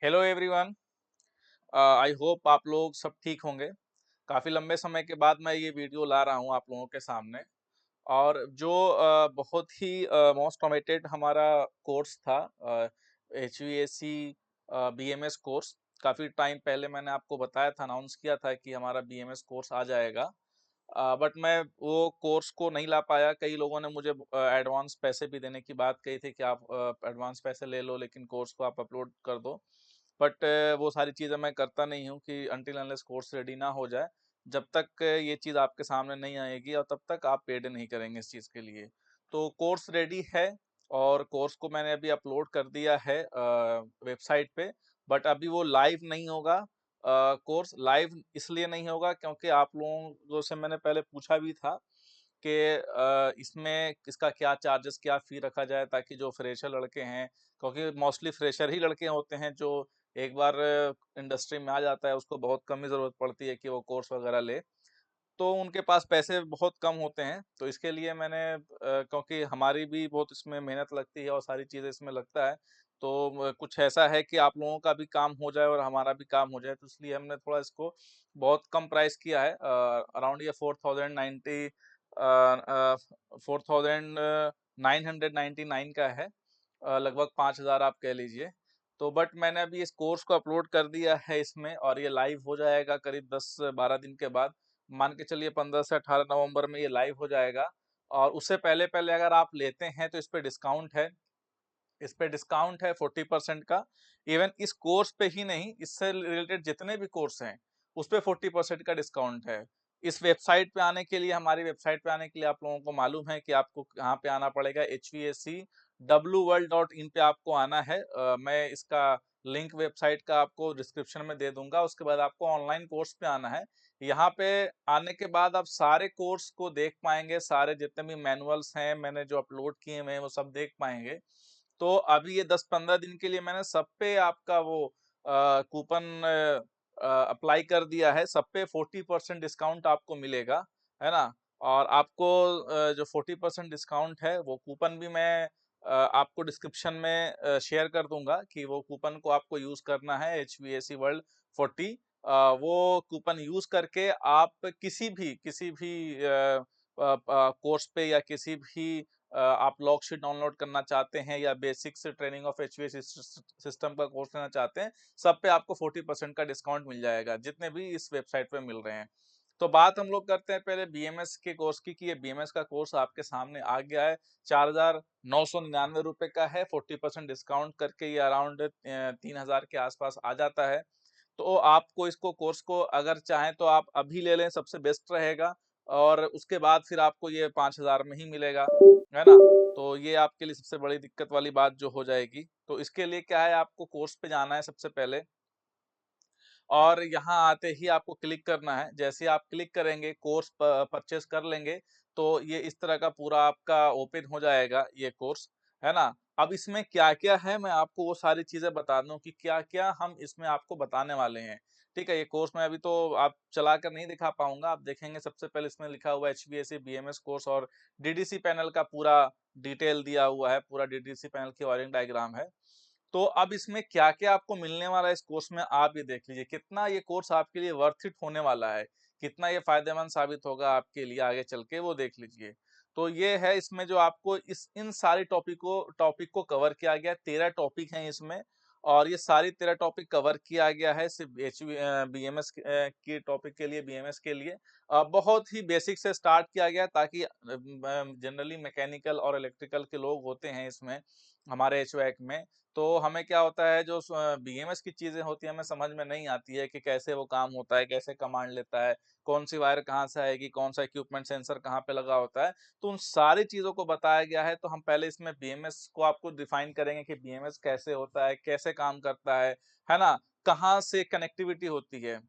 Hello everyone. I hope आप लोग सब ठीक होंगे। काफ़ी लंबे समय के बाद मैं ये वीडियो ला रहा हूँ आप लोगों के सामने। और जो बहुत ही मोस्ट अवेटेड हमारा कोर्स था, HVAC BMS कोर्स। काफ़ी टाइम पहले मैंने आपको बताया था, अनाउंस किया था कि हमारा BMS कोर्स आ जाएगा। बट मैं वो कोर्स को नहीं ला पाया। कई लोगों ने मुझे एडवांस पैसे भी देने की बात कही थी कि आप एडवांस पैसे ले लो लेकिन कोर्स को आप अपलोड कर दो। बट वो सारी चीज़ें मैं करता नहीं हूँ कि अनटिल अनलेस कोर्स रेडी ना हो जाए, जब तक ये चीज़ आपके सामने नहीं आएगी और तब तक आप पेड नहीं करेंगे इस चीज़ के लिए। तो कोर्स रेडी है और कोर्स को मैंने अभी अपलोड कर दिया है वेबसाइट पे। बट अभी वो लाइव नहीं होगा। कोर्स लाइव इसलिए नहीं होगा क्योंकि आप लोगों से मैंने पहले पूछा भी था कि इसमें इसका क्या चार्जेस, क्या फ़ी रखा जाए ताकि जो फ्रेशर लड़के हैं, क्योंकि मोस्टली फ्रेशर ही लड़के होते हैं जो एक बार इंडस्ट्री में आ जाता है, उसको बहुत कम ही ज़रूरत पड़ती है कि वो कोर्स वगैरह ले। तो उनके पास पैसे बहुत कम होते हैं, तो इसके लिए मैंने क्योंकि हमारी भी बहुत इसमें मेहनत लगती है और सारी चीज़ें इसमें लगता है, तो कुछ ऐसा है कि आप लोगों का भी काम हो जाए और हमारा भी काम हो जाए, तो इसलिए हमने थोड़ा इसको बहुत कम प्राइस किया है। अराउंड ये 4090 4999 का है। लगभग 5000 आप कह लीजिए। तो बट मैंने अभी इस कोर्स को अपलोड कर दिया है इसमें और ये लाइव हो जाएगा करीब 10-12 दिन के बाद। मान के चलिए 15 से 18 नवंबर में ये लाइव हो जाएगा। और उससे पहले-पहले अगर आप लेते हैं तो इस पे डिस्काउंट है। इस पे डिस्काउंट है 40% का। इवन इस कोर्स पे ही नहीं, इससे रिलेटेड जितने भी कोर्स हैं, उस पे 40% का डिस्काउंट है। इस वेबसाइट पे आने के लिए, हमारी वेबसाइट पे आने के लिए आप लोगों को मालूम है कि आपको कहाँ पे आना पड़ेगा। HVAC wworld.in पे आपको आना है। मैं इसका लिंक वेबसाइट का आपको डिस्क्रिप्शन में दे दूँगा। उसके बाद आपको ऑनलाइन कोर्स पे आना है। यहाँ पे आने के बाद आप सारे कोर्स को देख पाएँगे, सारे जितने भी मैनुअल्स हैं, मैंने जो अपलोड किए हुए हैं, वो सब देख पाएँगे। तो अभी ये 10-15 दिन के लिए मैंने सब पे आपका वो कूपन अप्लाई कर दिया है। सब पे 40% डिस्काउंट आपको मिलेगा, है ना? और आपको जो 40% डिस्काउंट है, वो कूपन भी मैं आपको डिस्क्रिप्शन में शेयर कर दूँगा कि वो कूपन को आपको यूज़ करना है, HVAC वर्ल्ड 40। वो कूपन यूज़ करके आप किसी भी कोर्स पे या किसी भी आप लॉग शीट डाउनलोड करना चाहते हैं या बेसिक से ट्रेनिंग ऑफ एचवीएसी सिस्टम का कोर्स लेना चाहते हैं, सब पे आपको 40% का डिस्काउंट मिल जाएगा, जितने भी इस वेबसाइट पे मिल रहे हैं। तो बात हम लोग करते हैं पहले बीएमएस के कोर्स की, कि ये बीएमएस का कोर्स आपके सामने आ गया है। 4,999 रुपए का है। 40% डिस्काउंट करके ये अराउंड 3,000 के आसपास आ जाता है। तो आपको इसको कोर्स को अगर चाहें तो आप अभी ले लें, सबसे बेस्ट रहेगा। और उसके बाद फिर आपको ये 5,000 में ही मिलेगा, है ना? तो ये आपके लिए सबसे बड़ी दिक्कत वाली बात जो हो जाएगी। तो इसके लिए क्या है, आपको कोर्स पे जाना है सबसे पहले और यहाँ आते ही आपको क्लिक करना है। जैसे ही आप क्लिक करेंगे, कोर्स परचेज़ कर लेंगे, तो ये इस तरह का पूरा आपका ओपन हो जाएगा ये कोर्स, है ना? अब इसमें क्या-क्या है, मैं आपको वो सारी चीज़ें बता दूँ कि क्या-क्या हम इसमें आपको बताने वाले हैं। ठीक है? ये कोर्स मैं अभी तो आप चलाकर नहीं दिखा पाऊँगा, आप देखेंगे सबसे पहले इसमें लिखा हुआ है HVAC बीएमएस कोर्स और डीडीसी पैनल का पूरा डिटेल दिया हुआ है, पूरा डीडीसी पैनल की वायरिंग डायग्राम है। तो अब इसमें क्या-क्या आपको मिलने वाला है इस कोर्स में, आप ये देख लीजिए। कितना ये कोर्स आपके लिए वर्थ इट होने वाला है, कितना ये फ़ायदेमंद साबित होगा आपके लिए आगे चल के, वो देख लीजिए। तो ये है इसमें जो आपको इस इन सारे टॉपिक को कवर किया गया है। 13 टॉपिक हैं इसमें और ये सारी 13 टॉपिक कवर किया गया है सिर्फ़ बीएमएस के टॉपिक के लिए, बीएमएस के लिए। बहुत ही बेसिक से स्टार्ट किया गया है ताकि जनरली मैकेनिकल और इलेक्ट्रिकल के लोग होते हैं इसमें, हमारे एचवैक में। तो हमें क्या होता है, जो बीएमएस की चीज़ें होती हैं, हमें समझ में नहीं आती है कि कैसे वो काम होता है, कैसे कमांड लेता है, कौन-सी वायर कहाँ से आएगी, कौन-सा इक्विपमेंट सेंसर कहाँ पे लगा होता है। तो उन सारी चीज़ों को बताया गया है। तो हम पहले इसमें बीएमएस को आपको डिफाइन करेंगे कि बीएमएस कैसे होता है, कैसे काम करता है ना? कहाँ से कनेक्टिविटी होती है।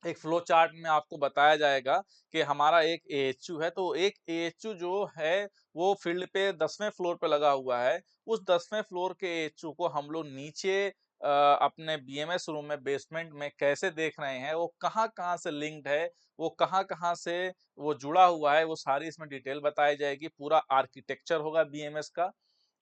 एक फ्लो चार्ट में आपको बताया जाएगा कि हमारा एक एएचयू है, तो एक एएचयू जो है, वो फील्ड पे 10वें फ्लोर पे लगा हुआ है। उस 10वें फ्लोर के एएचयू को हम लोग नीचे अपने बीएमएस रूम में, बेसमेंट में कैसे देख रहे हैं, वो कहाँ-कहाँ से लिंक्ड है, वो कहाँ-कहाँ से वो जुड़ा हुआ है, वो सारी इसमें डिटेल बताई जाएगी। पूरा आर्किटेक्चर होगा बीएमएस का।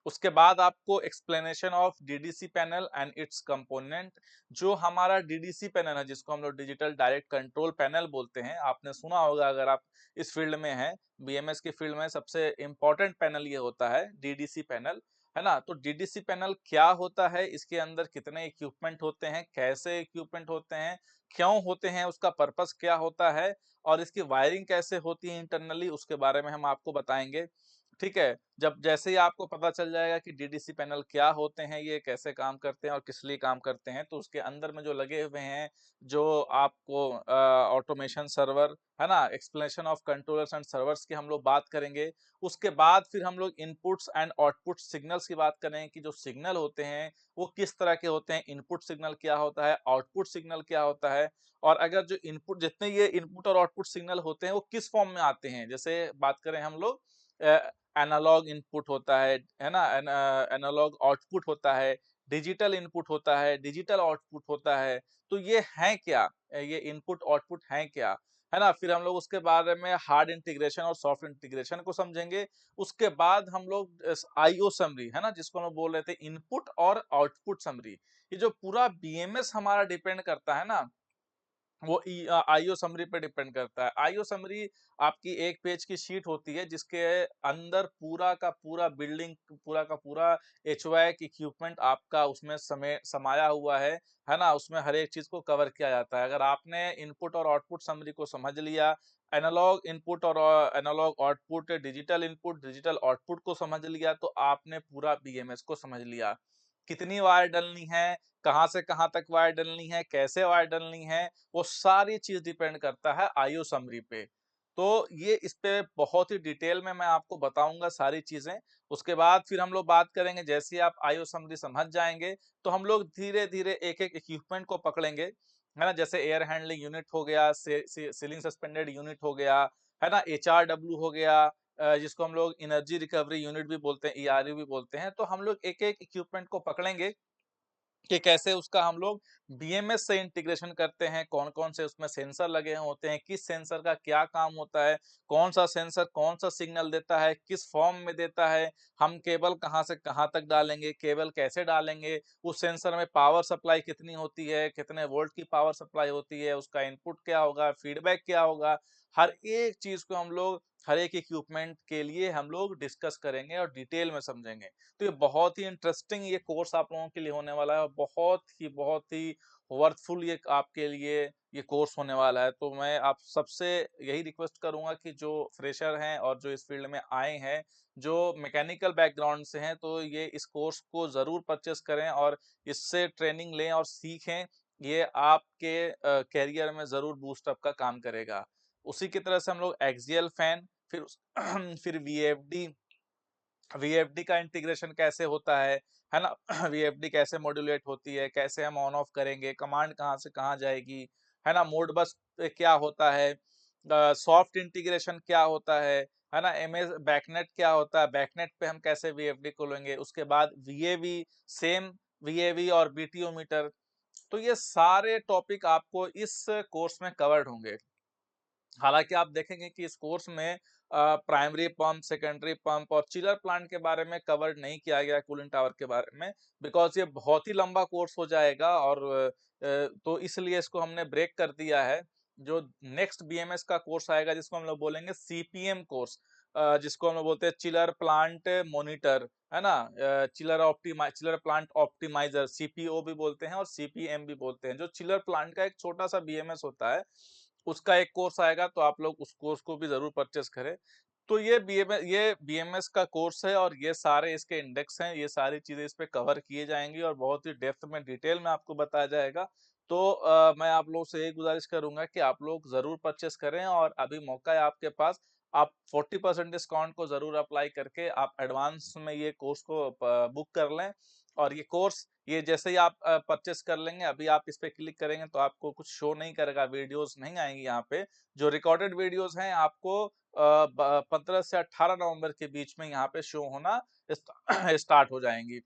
उसके बाद आपको explanation of DDC panel and it's component. जो हमारा डीडीसी पैनल है, जिसको हम लोग डिजिटल डायरेक्ट कंट्रोल पैनल बोलते हैं, आपने सुना होगा अगर आप इस फील्ड में हैं, बीएमएस की फील्ड में सबसे इंपॉर्टेंट पैनल ये होता है डीडीसी पैनल, है ना? तो डीडीसी पैनल क्या होता है, इसके अंदर कितने इक्विपमेंट होते हैं, कैसे इक्विपमेंट होते हैं, क्यों होते हैं, उसका पर्पस क्या होता है और इसकी वायरिंग कैसे होती है इंटरनली, उसके बारे में हम आपको बताएंगे। ठीक है? जब जैसे ही आपको पता चल जाएगा कि डीडीसी पैनल क्या होते हैं, ये कैसे काम करते हैं और किस लिए काम करते हैं, तो उसके अंदर में जो लगे हुए हैं, जो आपको ऑटोमेशन सर्वर, है ना? Explanation of controllers and servers की हम लोग बात करेंगे। उसके बाद फिर हम लोग इनपुट्स एंड आउटपुट सिग्नल्स की बात करेंगे कि जो सिग्नल होते हैं, वो किस तरह के होते हैं, इनपुट सिग्नल क्या होता है, आउटपुट सिग्नल क्या होता है और अगर जो इनपुट जितने ये इनपुट और आउटपुट सिग्नल होते हैं, वो किस फॉर्म में आते हैं। जैसे बात करें हम लोग एनालॉग इनपुट होता है ना? एनालॉग आउटपुट होता है, डिजिटल इनपुट होता है, डिजिटल आउटपुट होता है। तो ये हैं क्या? ये इनपुट आउटपुट हैं क्या? है ना? फिर हम लोग उसके बारे में हार्ड इंटीग्रेशन और सॉफ्ट इंटीग्रेशन को समझेंगे। उसके बाद हम लोग आईओ समरी, है ना? जिसको हम लोग बोल रहे थे इनपुट और आउटपुट समरी। ये जो पूरा बीएमएस हमारा डिपेंड करता है ना, वो आईओ समरी पे डिपेंड करता है। आईओ समरी आपकी 1 पेज की शीट होती है जिसके अंदर पूरा का पूरा बिल्डिंग, पूरा का पूरा एचवाक इक्विपमेंट आपका उसमें समाया हुआ है ना? उसमें हर एक चीज़ को कवर किया जाता है। अगर आपने इनपुट और आउटपुट समरी को समझ लिया, एनालॉग इनपुट और analog output, digital input, digital output को समझ लिया, तो आपने पूरा बीएमएस को समझ लिया। कितनी वायर डलनी है, कहाँ से कहाँ तक वायर डलनी है, कैसे वायर डलनी है, वो सारी चीज़ डिपेंड करता है आईओ समरी पे। तो ये इस पे बहुत ही डिटेल में मैं आपको बताऊँगा सारी चीज़ें। उसके बाद फिर हम लोग बात करेंगे, जैसे ही आप आईओ समरी समझ जाएँगे, तो हम लोग धीरे-धीरे एक-एक इक्विपमेंट को पकड़ेंगे, है ना? जैसे एयर हैंडलिंग यूनिट हो गया, सीलिंग सस्पेंडेड यूनिट हो गया, है ना? एचआरडब्ल्यू हो गया, जिसको हम लोग एनर्जी रिकवरी यूनिट भी बोलते हैं, ईआरयू भी बोलते हैं। तो हम लोग एक-एक इक्विपमेंट को पकड़ेंगे कि कैसे उसका हम लोग बीएमएस से इंटीग्रेशन करते हैं, कौन-कौन से उसमें सेंसर लगे होते हैं, किस सेंसर का क्या काम होता है, कौन-सा सेंसर कौन-सा सिग्नल देता है, किस फॉर्म में देता है, हम केबल कहाँ से कहाँ तक डालेंगे, केबल कैसे डालेंगे, उस सेंसर में पावर सप्लाई कितनी होती है, कितने वोल्ट की पावर सप्लाई होती है, उसका इनपुट क्या होगा, फीडबैक क्या होगा, हर एक चीज़ को हम लोग हर एक इक्विपमेंट के लिए हम लोग डिस्कस करेंगे और डिटेल में समझेंगे। तो ये बहुत ही इंटरेस्टिंग ये कोर्स आप लोगों के लिए होने वाला है और बहुत ही वर्थफुल ये आपके लिए ये कोर्स होने वाला है। तो मैं आप सबसे यही रिक्वेस्ट करूँगा कि जो फ्रेशर हैं और जो इस फील्ड में आए हैं, जो मैकेनिकल बैकग्राउंड से हैं, तो ये इस कोर्स को ज़रूर परचेज़ करें और इससे ट्रेनिंग लें और सीखें। ये आपके करियर में ज़रूर बूस्ट अप का काम करेगा। उसी की तरह से हम लोग एक्सियल फैन, फिर फिर वीएफडी वीएफडी का इंटीग्रेशन कैसे होता है ना? वीएफडी कैसे मॉड्यूलेट होती है, कैसे हम ऑन ऑफ करेंगे, कमांड कहाँ से कहाँ जाएगी, है ना? मोडबस क्या होता है, सॉफ्ट इंटीग्रेशन क्या होता है ना? एमएस बैकनेट क्या होता है, बैकनेट पे हम कैसे वीएफडी को लेंगे, उसके बाद वीएवी, सेम वीएवी और बीटीओ मीटर। तो ये सारे टॉपिक आपको इस कोर्स में कवर्ड होंगे। हालाँकि आप देखेंगे कि इस कोर्स में प्राइमरी पंप, सेकेंडरी पंप और चिलर प्लांट के बारे में कवर नहीं किया गया, कूलिंग टावर के बारे में, बिकॉज़ ये बहुत ही लंबा कोर्स हो जाएगा और तो इसलिए इसको हमने ब्रेक कर दिया है। जो नेक्स्ट बीएमएस का कोर्स आएगा, जिसको हम लोग बोलेंगे सीपीएम कोर्स, जिसको हम लोग बोलते हैं चिलर प्लांट मॉनिटर, है ना? चिलर प्लांट ऑप्टिमाइज़र, सीपीओ भी बोलते हैं और सीपीएम भी बोलते हैं। जो चिलर प्लांट का एक छोटा-सा बीएमएस होता है, उसका एक कोर्स आएगा, तो आप लोग उस कोर्स को भी ज़रूर परचेज़ करें। तो ये बीएमएस का कोर्स है और ये सारे इसके इंडेक्स हैं, ये सारी चीज़ें इस पे कवर किए जाएँगी और बहुत ही डेप्थ में, डिटेल में आपको बताया जाएगा। तो मैं आप लोगों से यही गुज़ारिश करूँगा कि आप लोग ज़रूर परचेज़ करें और अभी मौका है आपके पास। आप 40% डिस्काउंट को ज़रूर अप्लाई करके आप एडवांस में ये कोर्स को बुक कर लें और ये कोर्स ये जैसे ही आप परचेज़ कर लेंगे, अभी आप इस पे क्लिक करेंगे तो आपको कुछ शो नहीं करेगा, वीडियोज़ नहीं आएँगी यहाँ पे। जो रिकॉर्डेड वीडियोज़ हैं आपको 15 से 18 नवंबर के बीच में यहाँ पे शो होना स्टार्ट हो जाएँगी।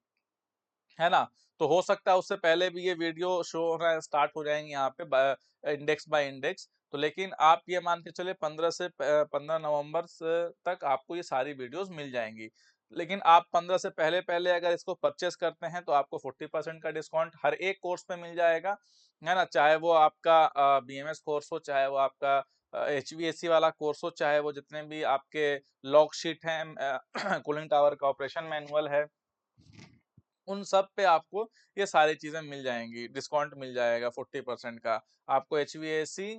है ना? तो हो सकता है उससे पहले भी ये वीडियो शो होना स्टार्ट हो जाएँगे यहाँ पे इंडेक्स बाय इंडेक्स। तो लेकिन आप ये मान के चलिए 15 नवंबर से तक आपको ये सारी वीडियोज़ मिल जाएँगी। लेकिन आप 15 से पहले-पहले अगर इसको परचेज़ करते हैं तो आपको 40% का डिस्काउंट हर एक कोर्स पे मिल जाएगा, है ना? चाहे वो आपका बीएमएस कोर्स हो, चाहे वो आपका एचवीएसी वाला कोर्स हो, चाहे वो जितने भी आपके लॉग शीट हैं कूलिंग टावर का ऑपरेशन मैनुअल है, उन सब पे आपको ये सारी चीज़ें मिल जाएँगी, डिस्काउंट मिल जाएगा 40% का। आपको एचवीएसी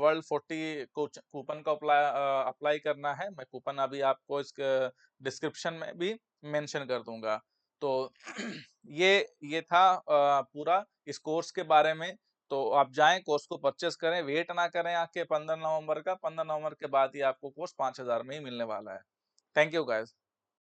वर्ल्ड 40 कूपन का अप्लाई करना है। मैं कूपन अभी आपको डिस्क्रिप्शन में भी मेंशन कर दूँगा। तो ये ये था पूरा इस कोर्स के बारे में। तो आप जाएँ कोर्स को परचेज़ करें, वेट ना करें आके 15 नवंबर का, 15 नवंबर के बाद ही आपको कोर्स 5000 में ही मिलने वाला है। Thank you guys.